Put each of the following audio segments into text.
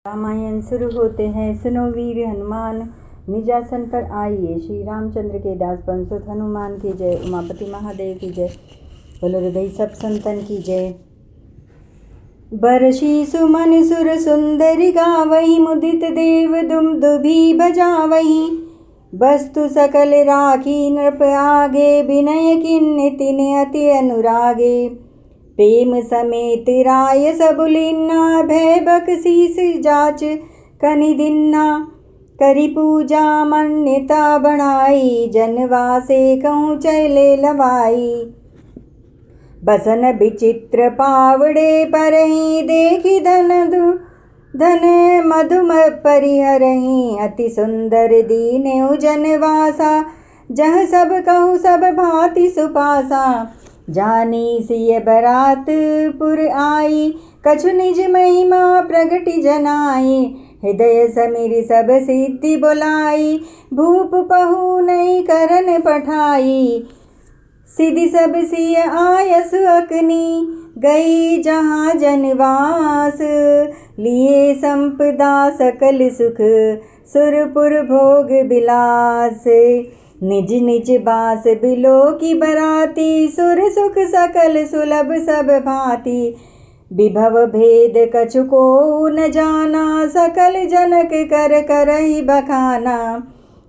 रामायण शुरू होते हैं। सुनो वीर हनुमान, निजासन पर आइए। श्री रामचंद्र के दास पंसुत हनुमान की जय। उमापति महादेव की जय। बोलो हृदय सब संतन की जय। बरसी सुमन सुर सुंदरी गावही, मुदित देव दुम बजावही। वस्तु सकल राखी नृप आगे, विनय किन्नि तिन अति अनुरागे। प्रेम समेत राय सब लीना, भय बख्शीस जाच कनि दिन्ना। करी पूजा मान्यता बढ़ाई, जनवासे कहूँ चले लवाई। बसन विचित्र पावड़े परही, देखी धन मधुम परिहरही। अति सुंदर दीन जनवासा, जह सब कहूँ सब भांति सुपासा। जानी सिय बरात पुर आई, कछु निज महिमा प्रगति जनाई। हृदय समीर सब सिद्धि बुलाई, भूप पहु नहीं करन पठाई। सिद्धि सब सिय आयस अकनी, गई जहाँ जनवास। लिए संपदा सकल सुख, सुरपुर भोग बिलास। निज निज बास बिलो की बराती, सुर सुख सकल सुलभ सब भांति। विभव भेद कछु को न जाना, सकल जनक कर करहि बखाना।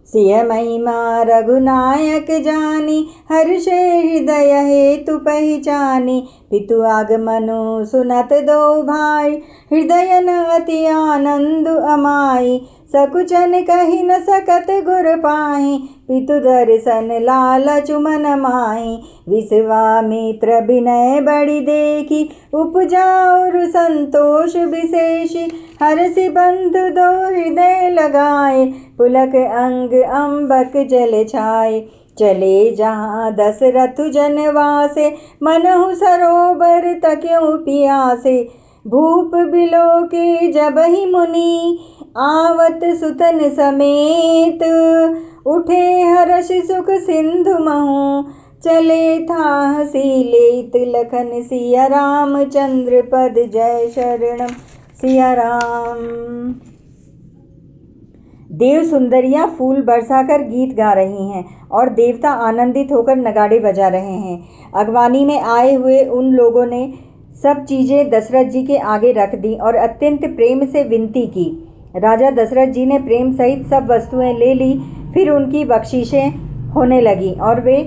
सिय महिमा रघुनायक जानी, हर्षे हृदय हेतु पहचानी। पितु आगमनु सुनत दो भाई, हृदय न अति आनंद अमाई। सकुचन कहि न सकत गुर पाहि, पितु दर्शन लालच मन माहि। विश्वामित्र विनय बड़ी देखी, उपजा और संतोष विशेषी। हरषि बंधु दो हृदय लगाए, पुलक अंग अम्बक जल छाए। चले जहाँ दशरथ जनवासे, मनहु सरोवर तक्यों पियासे। भूप बिलो के जबहि मुनि, आवत सुतन समेत। उठे हर्ष सुख सिंधु महु, चले था सीलेत। लखन सिया रामचंद्र पद, जय शरणम सिया राम। देव सुंदरियां फूल बरसाकर गीत गा रही हैं और देवता आनंदित होकर नगाड़े बजा रहे हैं। अगवानी में आए हुए उन लोगों ने सब चीज़ें दशरथ जी के आगे रख दी और अत्यंत प्रेम से विनती की। राजा दशरथ जी ने प्रेम सहित सब वस्तुएं ले ली। फिर उनकी बख्शीशें होने लगी और वे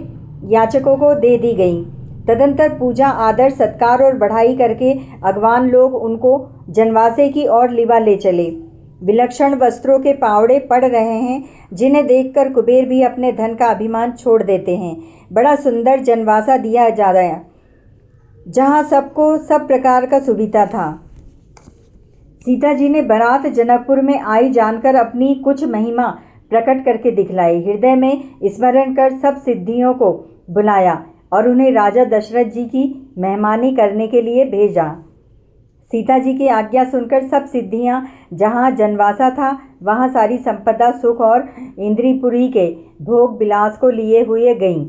याचकों को दे दी गईं। तदंतर पूजा आदर सत्कार और बढ़ाई करके अगवान लोग उनको जनवासे की ओर लिवा ले चले। विलक्षण वस्त्रों के पावड़े पड़ रहे हैं, जिन्हें देखकर कुबेर भी अपने धन का अभिमान छोड़ देते हैं। बड़ा सुंदर जनवासा दिया जा रहा, जहाँ सबको सब प्रकार का सुविधा था। सीता जी ने बारात जनकपुर में आई जानकर अपनी कुछ महिमा प्रकट करके दिखलाई। हृदय में स्मरण कर सब सिद्धियों को बुलाया और उन्हें राजा दशरथ जी की मेहमानी करने के लिए भेजा। सीता जी की आज्ञा सुनकर सब सिद्धियां जहाँ जनवासा था वहाँ सारी संपदा सुख और इंद्रिपुरी के भोग विलास को लिए हुए गईं।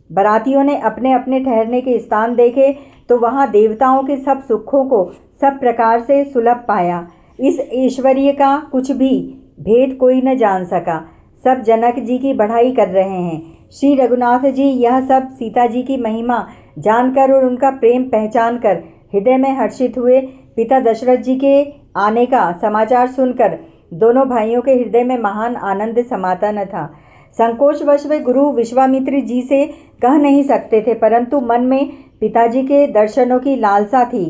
बारातियों ने अपने अपने ठहरने के स्थान देखे तो वहाँ देवताओं के सब सुखों को सब प्रकार से सुलभ पाया। इस ऐश्वर्य का कुछ भी भेद कोई न जान सका। सब जनक जी की बढ़ाई कर रहे हैं। श्री रघुनाथ जी यह सब सीता जी की महिमा जानकर और उनका प्रेम पहचान कर हृदय में हर्षित हुए। पिता दशरथ जी के आने का समाचार सुनकर दोनों भाइयों के हृदय में महान आनंद समाता न था। संकोचवश वे गुरु विश्वामित्र जी से कह नहीं सकते थे, परंतु मन में पिताजी के दर्शनों की लालसा थी।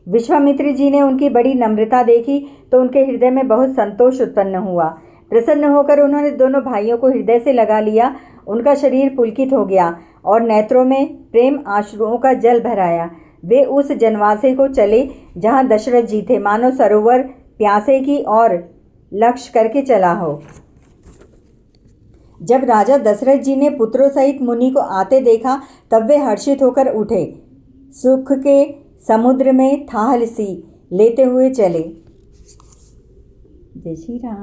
विश्वामित्र जी ने उनकी बड़ी नम्रता देखी तो उनके हृदय में बहुत संतोष उत्पन्न हुआ। प्रसन्न होकर उन्होंने दोनों भाइयों को हृदय से लगा लिया। उनका शरीर पुलकित हो गया और नेत्रों में प्रेम आश्रुओं का जल भराया। वे उस जनवासे को चले जहाँ दशरथ जी थे, मानो सरोवर प्यासे की ओर लक्ष्य करके चला हो। जब राजा दशरथ जी ने पुत्रों सहित मुनि को आते देखा तब वे हर्षित होकर उठे। सुख के समुद्र में थाल सी लेते हुए चले। जय श्री राम।